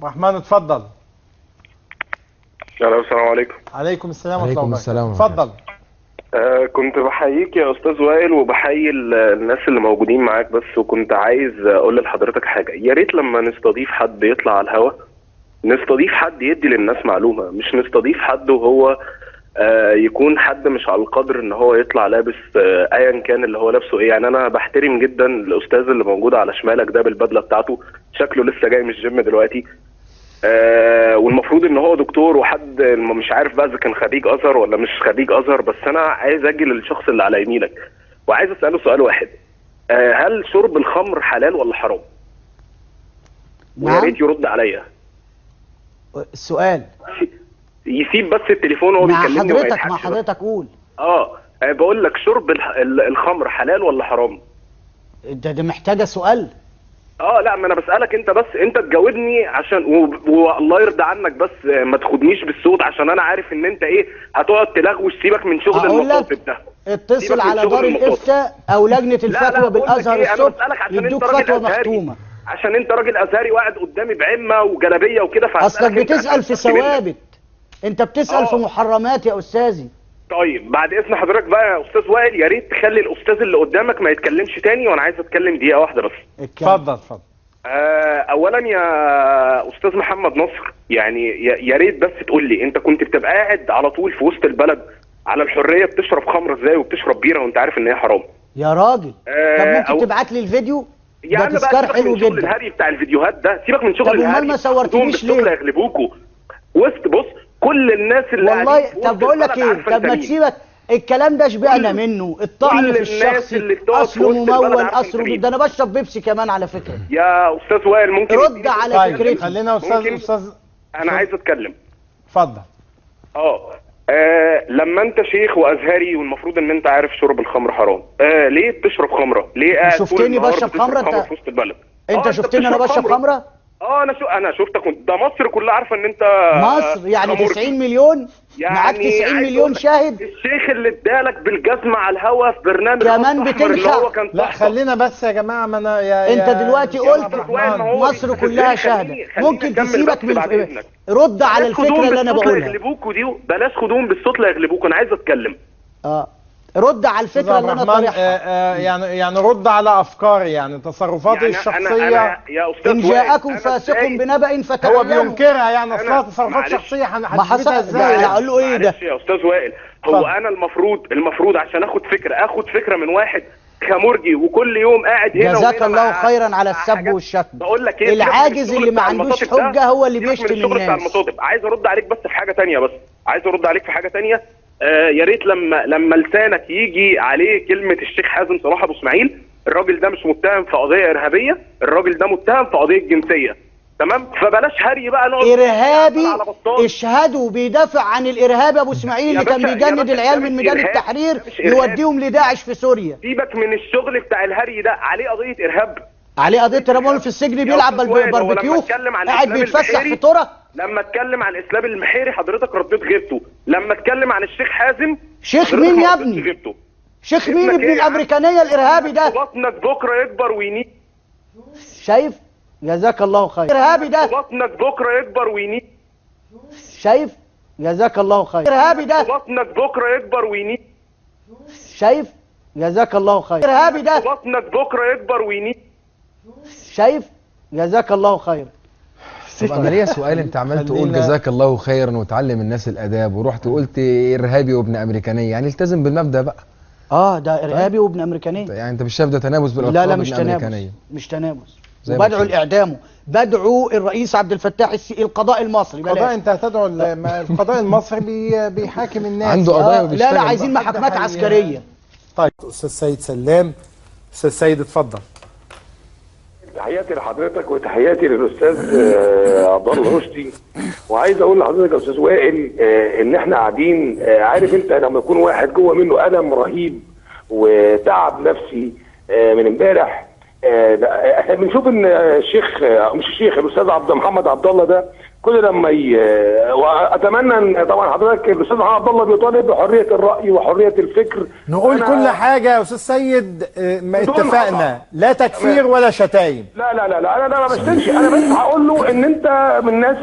ابو رحمن اتفضل. السلام عليكم. عليكم السلام ورحمه عليكم الله السلام وبركاته. اتفضل. كنت بحييك يا استاذ وائل وبحيي الناس اللي موجودين معاك، بس وكنت عايز اقول لحضرتك حاجه. يا ريت لما نستضيف حد يطلع على الهوا نستضيف حد يدي للناس معلومه، مش نستضيف حد وهو يكون حد مش على القدر ان هو يطلع لابس ايا كان اللي هو لابسه ايه. يعني انا بحترم جدا الاستاذ اللي موجود على شمالك ده بالبدله بتاعته، شكله لسه جاي من الجيم دلوقتي. والمفروض ان هو دكتور وحد مش عارف بقى اذا كان خريج ازهر ولا مش خريج ازهر، بس انا عايز اجي للشخص اللي على يمينك وعايز اساله سؤال واحد. هل شرب الخمر حلال ولا حرام؟ ويا ريت يرد عليا. السؤال يسيب بس التليفون وهو بيكلمني مع حضرتك قول. بقول لك شرب الخمر حلال ولا حرام؟ ده محتاجه سؤال. لا، ما انا بسالك انت، بس انت تجاوبني عشان والله يرضى عنك، بس ما تاخدنيش بالصوت عشان انا عارف ان انت ايه هتقعد تلغوش. سيبك من شغل المصاطب ده. اتصل على دار الافتاء او لجنه الفتوى بالازهر الصبح يدوك فتوى محتومه. عشان انت راجل ازهري وقاعد قدامي بعمه وجلابيه وكده، اصلك بتسال في ثوابت، انت بتسال في محرمات يا استاذي. طيب بعد اذن حضرتك بقى يا استاذ وائل، يا ريت تخلي الاستاذ اللي قدامك ما يتكلمش تاني، وانا عايز اتكلم دقيقه واحده بس. اتفضل اتفضل. اولا يا استاذ محمد نصر، يعني يا ريت بس تقول لي انت كنت بتبقى قاعد على طول في وسط البلد على الحريه بتشرب خمره ازاي وبتشرب بيره وانت عارف ان هي حرام؟ يا راجل طب ممكن تبعت لي الفيديو؟ ده تذكار حلو جدا. الهري بتاع الفيديوهات ده سيبك من شغل الهري. طب امال ما صورتنيش ليه؟ يغلبوكوا وسط بص كل الناس اللي والله. طب بقول لك ايه، طب ما تسيبك الكلام ده شبعنا منه، الطعن في الشخصي اصله ممول اصله ده انا بشرب بيبسي كمان على فكره. يا استاذ وائل ممكن رد على فكرتي. خلينا استاذ انا عايز اتكلم. اتفضل. لما انت شيخ وازهري والمفروض ان انت عارف شرب الخمر حرام، ليه بتشرب خمره؟ ليه قاعد شفتني بشرب خمره انت في وسط البلد؟ انت شفتني انا بشرب خمره؟ انا شفتك. ده مصر كلها عارفه ان انت مصر يعني 90 مليون يعني معاك 90 مليون شاهد. الشيخ اللي ادالك بالجزمه على الهوا في برنامج كمان بتنخع. لا خلينا بس يا جماعه، ما انا انت دلوقتي قلت مصر كلها شاهده. ممكن تسيبك من رد على الفكره اللي انا بقولها. يغلبوكوا دي بلاش خدوهم بالصوت لا يغلبوكوا. انا عايز اتكلم. رد على الفكره اللي انا طرحها. يعني رد على افكاري، يعني تصرفاتي الشخصيه. يا استاذ ان جاءكم فاسق بنبأ فتبينوا. هو بينكرها يعني اصلها تصرفات شخصيه هنثبتها ازاي؟ اقول له ايه ده يا استاذ وائل؟ هو انا المفروض عشان اخد فكره من واحد خمرجي وكل يوم قاعد هنا جزاك الله خيرا على السب والشتم. بقول لك ايه، العاجز اللي ما عندوش حجه هو اللي بيشتم الناس. عايز ارد عليك بس في حاجه ثانيه. يا ريت لما لسانك يجي عليه كلمه الشيخ حازم صلاح ابو اسماعيل، الراجل ده مش متهم في قضيه ارهابيه، الراجل ده متهم في قضيه جنسيه، تمام؟ فبلاش هري بقى نقعد ارهابي. اشهدوا بيدافع عن الارهاب ابو اسماعيل اللي كان بيجند العيال من ميدان التحرير يوديهم لداعش في سوريا. سيبك من الشغل بتاع الهري ده، عليه قضيه ارهاب، عليه قضيه ارهاب في السجن بيلعب باربيكيو قاعد بيتفسح في ترى. لما اتكلم عن الاسلام المحيري حضرتك رديت غيبته، لما اتكلم عن الشيخ حازم شيخ مين يا ابني؟ شيخ مين ابن الامريكانيه الارهابي ده؟ بطنك بكره يكبر وينيك. شايف؟ جزاك الله خير. الارهابي ده بطنك بكره يكبر وينيك. شايف؟ جزاك الله خير. الارهابي ده بطنك بكره يكبر وينيك. شايف؟ جزاك الله خير. الارهابي ده بطنك بكره يكبر وينيك. شايف؟ جزاك الله خير. طب انا ليا سؤال، انت عمال تقول جزاك الله خيرا وتعلم الناس الاداب ورحت قلت ارهابي وابن امريكانيه، يعني التزم بالمبدا بقى. ده ارهابي وابن امريكانيه. يعني انت مش شايف ده تنابز بالالقاب؟ لا مش تنابز، مش تنابز. وبدعو لاعدامه، بدعو الرئيس عبد الفتاح القضاء المصري. القضاء انت هتدعو القضاء المصري بيحاكم الناس، عنده قضايا وبيشتغل. لا عايزين محاكمات عسكريه. طيب استاذ سيد سلام. استاذ سيد اتفضل. تحياتي لحضرتك وتحياتي للاستاذ عبد الله رشدي. وعايز اقول لحضرتك يا استاذ وائل ان احنا قاعدين، عارف انت لما يكون واحد جوه منه الم رهيب وتعب نفسي من امبارح، احنا بنشوف ان الشيخ مش الشيخ الاستاذ عبد محمد عبد الله ده كل لما واتمنى ان طبعا حضرتك الاستاذ محمد عبد الله بيطالب بحريه الراي وحريه الفكر. نقول كل حاجه يا استاذ سيد، ما اتفقنا لا تكفير ولا شتايم. لا لا لا لا، انا ما بشتمش، انا بس هقول له ان انت من الناس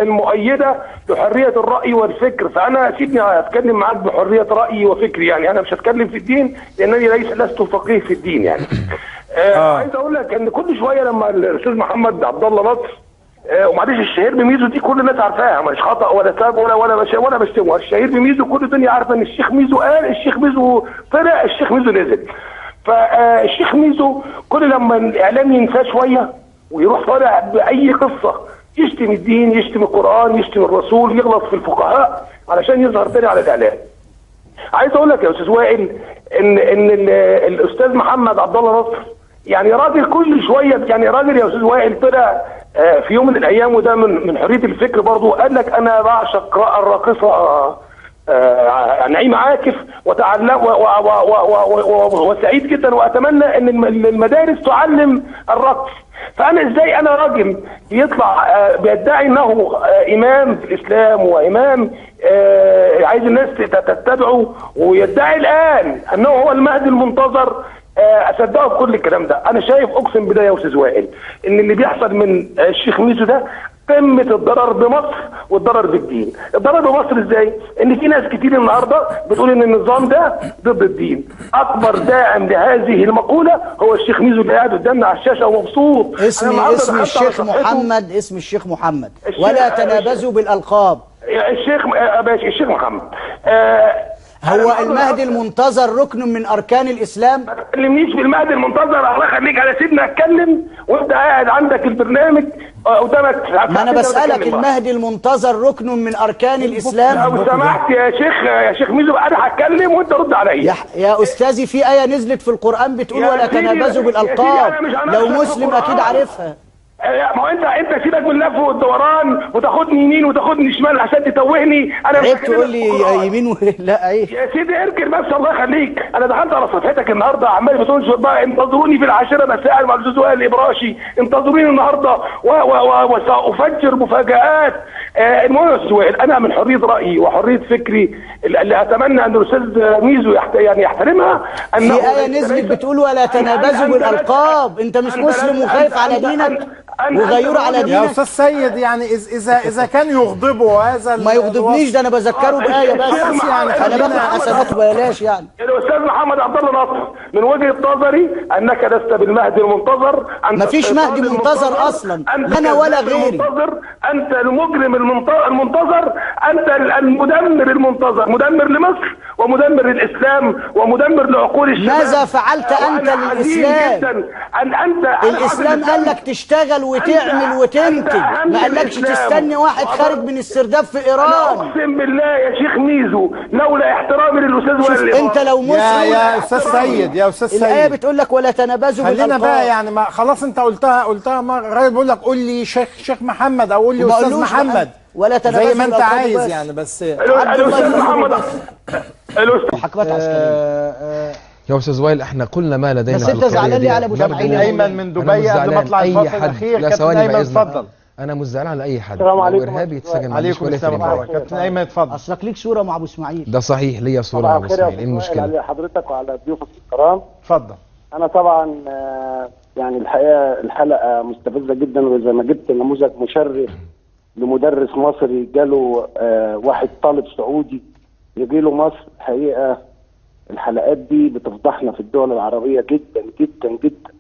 المؤيده لحريه الراي والفكر، فانا سيبني اتكلم معاك بحريه رايي وفكري. يعني انا مش هتكلم في الدين لانني لست فقيه في الدين يعني. عايز اقول لك ان كل شويه لما الاستاذ محمد عبد الله نصر ومعلش الشهير بميزو دي كل الناس عارفاها، مش خطا ولا ساب ولا بشتمه. الشهير بميزو كل الدنيا عارفه ان الشيخ ميزو قال، الشيخ ميزو طلع، الشيخ ميزو نزل. فالشيخ ميزو كل لما الاعلام ينساه شويه ويروح طالع باي قصه يشتم الدين، يشتم القران، يشتم الرسول، يغلط في الفقهاء علشان يظهر تاني على الاعلام. عايز اقول لك يا استاذ وائل ان الاستاذ محمد عبد الله نصر يعني راجل كل شويه، يعني راجل يا استاذ وائل طلع في يوم من الايام، وده من حريه الفكر برضه، قال لك انا بعشق الراقصه نعيمه عاكف وتعلم وسعيد جدا واتمنى ان المدارس تعلم الرقص. فانا ازاي انا راجل يطلع بيدعي انه امام في الاسلام وامام عايز الناس تتبعه، ويدعي الان انه هو المهدي المنتظر، اصدقه بكل الكلام ده؟ انا شايف اقسم بالله يا استاذ وائل ان اللي بيحصل من الشيخ ميزو ده قمه الضرر بمصر والضرر بالدين. الضرر بمصر ازاي؟ ان في ناس كتير النهارده بتقول ان النظام ده ضد الدين. اكبر داعم لهذه المقوله هو الشيخ ميزو اللي قاعد قدامنا على الشاشه ومبسوط. اسم الشيخ محمد، اسم الشيخ محمد، ولا تنابزوا بالالقاب. الشيخ ماشي، الشيخ محمد هو المهدي المنتظر ركن من اركان الاسلام؟ ما تكلمنيش في المهدي المنتظر، الله يخليك، انا سيبني اتكلم وانت قاعد عندك البرنامج قدامك. ما انا بسالك المهدي المنتظر ركن من اركان الاسلام؟ لو سمحت يا شيخ ميزو، انا هتكلم وانت رد عليا. يا استاذي في ايه نزلت في القران بتقول ولا تنابزوا بالالقاب، لو مسلم اكيد عارفها. ما هو انت سيبك من اللف والدوران وتاخدني يمين وتاخدني شمال عشان تتوهني. انا عيب تقول لي يمين لا ايه يا سيدي اركن بس، الله يخليك. انا دخلت على صفحتك النهارده عمال بتنشر بقى انتظروني في العاشره مساء مع الاستاذ وائل الابراشي، انتظروني النهارده وسافجر مفاجآت. المهم يا استاذ وائل، انا من حريه رايي وحريه فكري اللي اتمنى ان الاستاذ ميزو يعني يحترمها، ان في ايه نزلت بتقول ولا تنابزوا بالالقاب. انت مش مسلم وخايف على دينك وغيور على دينك يا استاذ سيد. يعني اذا كان يغضبه هذا ما يغضبنيش، ده انا بذكره بايه بس يعني، انا باخد حسنات ببلاش يعني. الاستاذ محمد عبد الله نصر من وجهه نظري انك لست بالمهدي المنتظر. مفيش مهدي منتظر اصلا، انا ولا غيري. انت المجرم المنتظر، انت المدمر المنتظر، مدمر لمصر ومدمر للاسلام ومدمر لعقول الشباب. ماذا فعلت انت للاسلام؟ الاسلام قال لك تشتغل وتعمل وتنتج، ما قالكش تستني واحد خارج من السرداب في ايران. اقسم بالله يا شيخ ميزو لولا احترامي للاستاذ وائل، انت لو مسلم يا استاذ سيد، يا استاذ سيد الايه بتقول لك ولا تنابزوا بالالقاب. خلينا بقى يعني، ما خلاص انت قلتها مره. الراجل بيقول لك قول لي شيخ محمد او قول لي استاذ محمد ولا تنابزوا زي ما انت عايز يعني. بس الاستاذ محمد محاكمات عسكريه. يا استاذ وائل احنا قلنا ما لدينا. بس انت زعلان ليه على ابو سامعين؟ ايمن من دبي قبل ما اطلع الفاصل الاخير. لا كابتن ثواني ايمن بقى، اتفضل. انا مش زعلان على اي حد. السلام عليكم. لو ارهابي يتسجن عليكم السلام. كابتن ايمن اتفضل. اصلك ليك صوره مع ابو اسماعيل. ده صحيح، ليا صوره مع ابو اسماعيل. ايه المشكله؟ على حضرتك وعلى ضيوفك الكرام. اتفضل. انا طبعا يعني الحقيقه الحلقه مستفزه جدا، وزي ما جبت نموذج مشرف لمدرس مصري جاله واحد طالب سعودي يجي له مصر. الحقيقه الحلقات دي بتفضحنا في الدول العربيه جدا جدا جدا.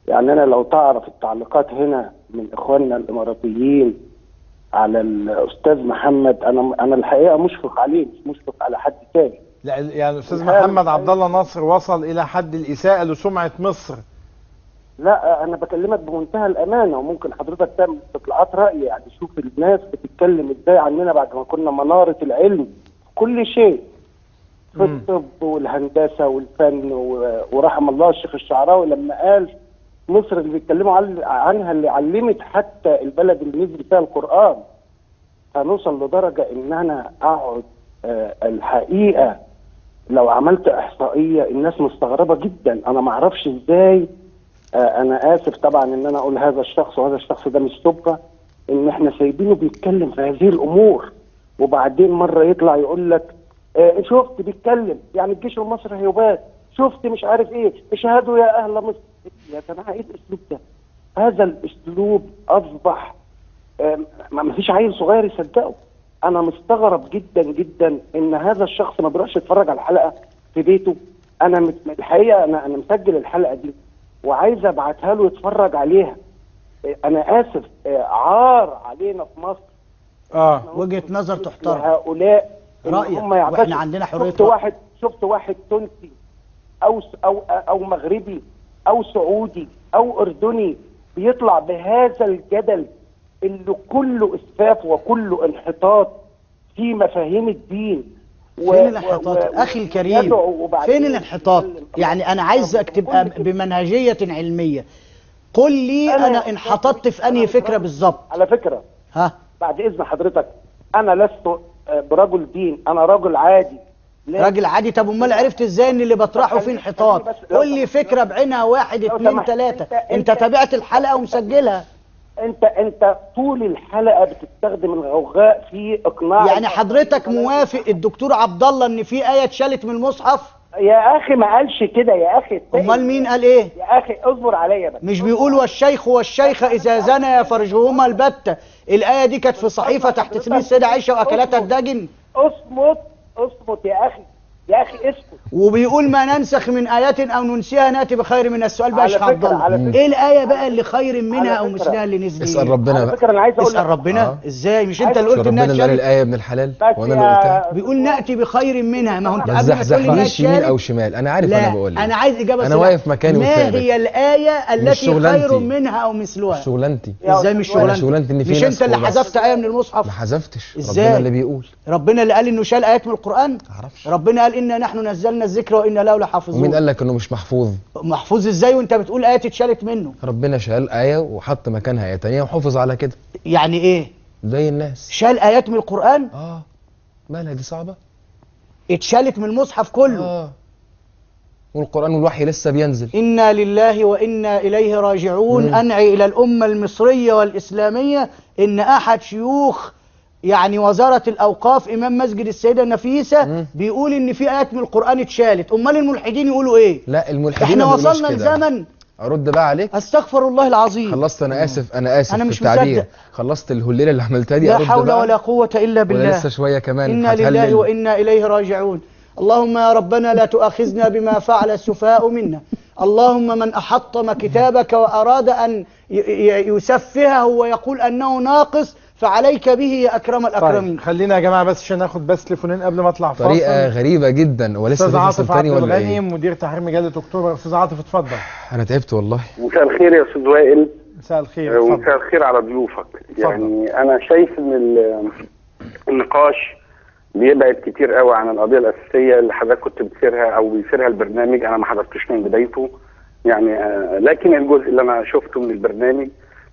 يعني انا لو تعرف التعليقات هنا من اخواننا الاماراتيين على الاستاذ محمد، انا الحقيقه مشفق عليه، مش مشفق على حد تاني. لا يعني الاستاذ محمد عبد الله نصر وصل الى حد الاساءه لسمعه مصر. لا انا بكلمك بمنتهى الامانه، وممكن حضرتك تعمل استطلاعات راي. يعني شوف الناس بتتكلم ازاي عننا بعد ما كنا مناره العلم في كل شيء، في الطب والهندسه والفن، ورحم الله الشيخ الشعراوي لما قال مصر اللي بيتكلموا عنها اللي علمت حتى البلد اللي نزل فيها القرآن. هنوصل لدرجة ان انا اقعد الحقيقة لو عملت احصائية الناس مستغربة جدا. انا ما اعرفش ازاي. انا اسف طبعا ان انا اقول هذا الشخص، وهذا الشخص ده مش سبة، ان احنا سايبينه بيتكلم في هذه الامور، وبعدين مره يطلع يقول لك شفت بيتكلم يعني الجيش المصري هيبات، شفت مش عارف ايه، اشهدوا يا اهل مصر. يا جماعه ايه الاسلوب ده؟ هذا الاسلوب اصبح ما فيش عيل صغير يصدقه. انا مستغرب جدا جدا ان هذا الشخص ما بيروحش يتفرج على الحلقه في بيته. انا الحقيقه انا مسجل الحلقه دي وعايز ابعتها له يتفرج عليها. انا اسف، عار علينا في مصر. وجهه نظر تحترم. هؤلاء رايك هم واحنا عندنا حريه رأي. شفت واحد تونسي او مغربي او سعودي او اردني بيطلع بهذا الجدل اللي كله اسفاف وكله انحطاط في مفاهيم الدين. فين الانحطاط اخي الكريم؟ فين الانحطاط؟ يعني انا عايزك تبقى بمنهجيه علميه. قل لي انا انحططت في انهي فكره بالظبط؟ على فكره بعد اذن حضرتك، انا لست برجل دين، انا رجل عادي. راجل عادي؟ طب امال عرفت ازاي ان اللي بطرحه فيه انحطاط؟ قول لي فكره بعينها، 1 2 3. انت تابعت الحلقه ومسجلها. انت طول الحلقه بتستخدم الغوغاء في اقناع. يعني حضرتك موافق الدكتور عبد الله ان في ايه اتشالت من المصحف؟ يا اخي ما قالش كده يا اخي. امال مين قال ايه؟ يا اخي اصبر عليا بس. مش بيقول والشيخ والشيخه اذا زنيا فرجهما البتة؟ الايه دي كانت في صحيفه تحت سرير السيده عائشه واكلتها الدجن. اصمت يا اخي، يا اخي اسكت. وبيقول ما ننسخ من آيات أو ننسيها نأتي بخير من السؤال بقى يا شيخ عبد الله. إيه الآية بقى اللي خير منها أو مثلها اللي نزلت؟ اسأل ربنا بقى. فكرة أنا عايز أقول اسأل ربنا. إزاي؟ مش أنت اللي قلت إنها ربنا اللي قال الآية ابن الحلال وأنا اللي قلتها. بيقول نأتي بخير منها. ما هو أنت ما تزحزحنيش يمين أو شمال، أنا عارف أنا بقول لك. أنا عايز إجابة أنا واقف مكاني ما هي الآية التي خير منها أو مثلها؟ شغلانتي. إزاي مش شغلانتي؟ شغلانتي إن في مش أنت اللي حذفت آية من المصحف؟ ما حذفتش. إزاي؟ ربنا اللي بيقول. ربنا اللي قال إنه شال آيات من القرآن؟ ما أعرفش. ربنا قال إنا نحن نزلنا الذكر وإنا له لحافظون. ومين قال لك انه مش محفوظ؟ محفوظ ازاي وانت بتقول ايه اتشالت منه؟ ربنا شال ايه وحط مكانها ايه تانيه وحافظ على كده. يعني ايه؟ زي الناس. شال ايات من القران؟ مالها دي صعبه؟ اتشالت من المصحف كله. والقران والوحي لسه بينزل. انا لله وانا اليه راجعون. انعي الى الامه المصريه والاسلاميه ان احد شيوخ يعني وزارة الأوقاف إمام مسجد السيدة النفيسة بيقول إن في آيات من القرآن اتشالت. أمال الملحدين يقولوا إيه؟ لا الملحدين إحنا وصلنا لزمن. أرد بقى عليك. أستغفر الله العظيم. خلصت. أنا آسف أنا أنا في مش التعبير. مصدق. خلصت الهليلة اللي عملتها دي. لا حول ولا قوة إلا بالله. لسه شوية كمان. إنا لله وإنا إليه راجعون. اللهم يا ربنا لا تؤاخذنا بما فعل السفهاء منا. اللهم من أحطم كتابك وأراد أن يسفهه ويقول أنه ناقص فعليك به يا أكرم الأكرمين. طيب خلينا يا جماعة بس عشان ناخد بس تليفونين قبل ما اطلع فاصل. طريقة غريبة جدا. ولسه أستاذ عاطف عبد ولا الغني إيه؟ مدير تحرير مجلة أكتوبر. أستاذ عاطف اتفضل. أنا تعبت والله. مساء الخير يا أستاذ وائل. مساء الخير. ومساء الخير على ضيوفك. يعني أنا شايف إن النقاش بيبعد كتير قوي عن القضية الأساسية اللي حضرتك كنت بتثيرها أو بيثيرها البرنامج. أنا ما حضرتش من بدايته يعني، لكن الجزء اللي أنا شفته من البرنامج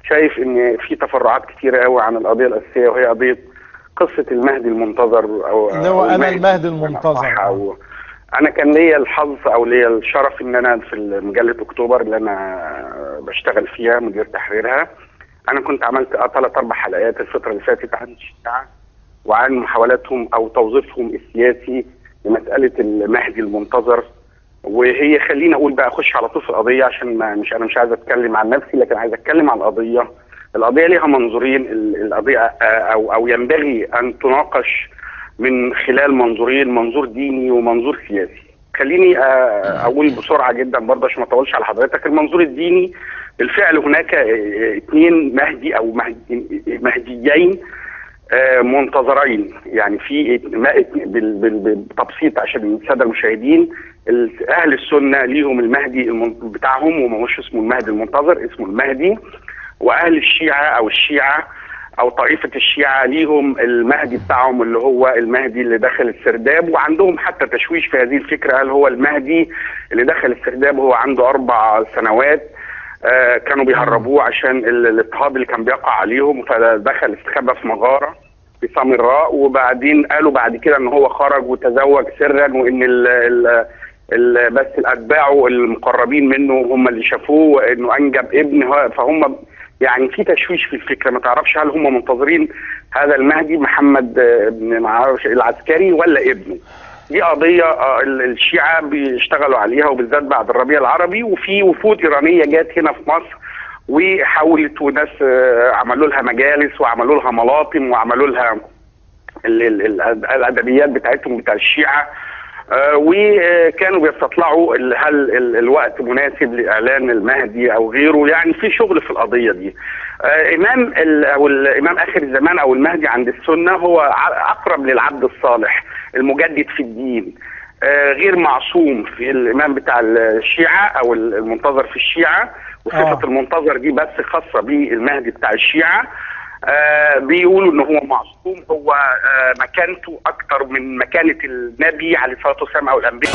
شايف ان في تفرعات كتيره قوي عن القضيه الاساسيه، وهي قضيه قصه المهدي المنتظر او اللي هو انا المهدي المنتظر. أو انا كان ليا الحظ او ليا الشرف ان انا في مجله اكتوبر اللي انا بشتغل فيها مدير تحريرها، انا كنت عملت 3-4 حلقات الفتره اللي فاتت عن الشيعه وعن محاولاتهم او توظيفهم السياسي لمساله المهدي المنتظر. وهي خليني اقول بقى اخش على طول في القضيه عشان انا مش عايز اتكلم عن نفسي، لكن عايز اتكلم عن القضيه. القضيه ليها منظورين. القضيه او ينبغي ان تناقش من خلال منظورين، منظور ديني ومنظور سياسي. خليني اقول بسرعه جدا برضه عشان ما اطولش على حضرتك. المنظور الديني بالفعل هناك 2 مهدي او مهديين منتظرين. يعني في بالتبسيط عشان الساده المشاهدين، اهل السنه ليهم المهدي بتاعهم وما هوش اسمه المهدي المنتظر، اسمه المهدي. واهل الشيعه او طائفه الشيعه ليهم المهدي بتاعهم اللي هو المهدي اللي دخل السرداب، وعندهم حتى تشويش في هذه الفكره. هل هو المهدي اللي دخل السرداب هو عنده 4 سنوات كانوا بيهربوه عشان الاضطهاد اللي كان بيقع عليهم، فدخل استخبى في مغاره في سامراء، وبعدين قالوا بعد كده ان هو خرج وتزوج سرا، وان بس اتباعه المقربين منه هم اللي شافوه انه انجب ابن. فهم يعني في تشويش في الفكره، ما تعرفش هل هم منتظرين هذا المهدي محمد بن ما اعرفش العسكري ولا ابنه. دي قضيه الشيعه بيشتغلوا عليها وبالذات بعد الربيع العربي، وفي وفود ايرانيه جات هنا في مصر وحاولت، وناس عملوا لها مجالس وعملوا لها ملاطم وعملوا لها الادبيات بتاعتهم بتاع الشيعه، وكانوا بيستطلعوا هل الوقت مناسب لاعلان المهدي او غيره. يعني في شغل في القضيه دي. الامام اخر الزمان او المهدي عند السنه هو اقرب للعبد الصالح المجدد في الدين، غير معصوم في الامام بتاع الشيعه او المنتظر في الشيعه. وصفه المنتظر دي بس خاصه بالمهدي بتاع الشيعه. بيقولوا ان هو معصوم، هو مكانته اكتر من مكانه النبي عليه الصلاه والسلام او الانبياء.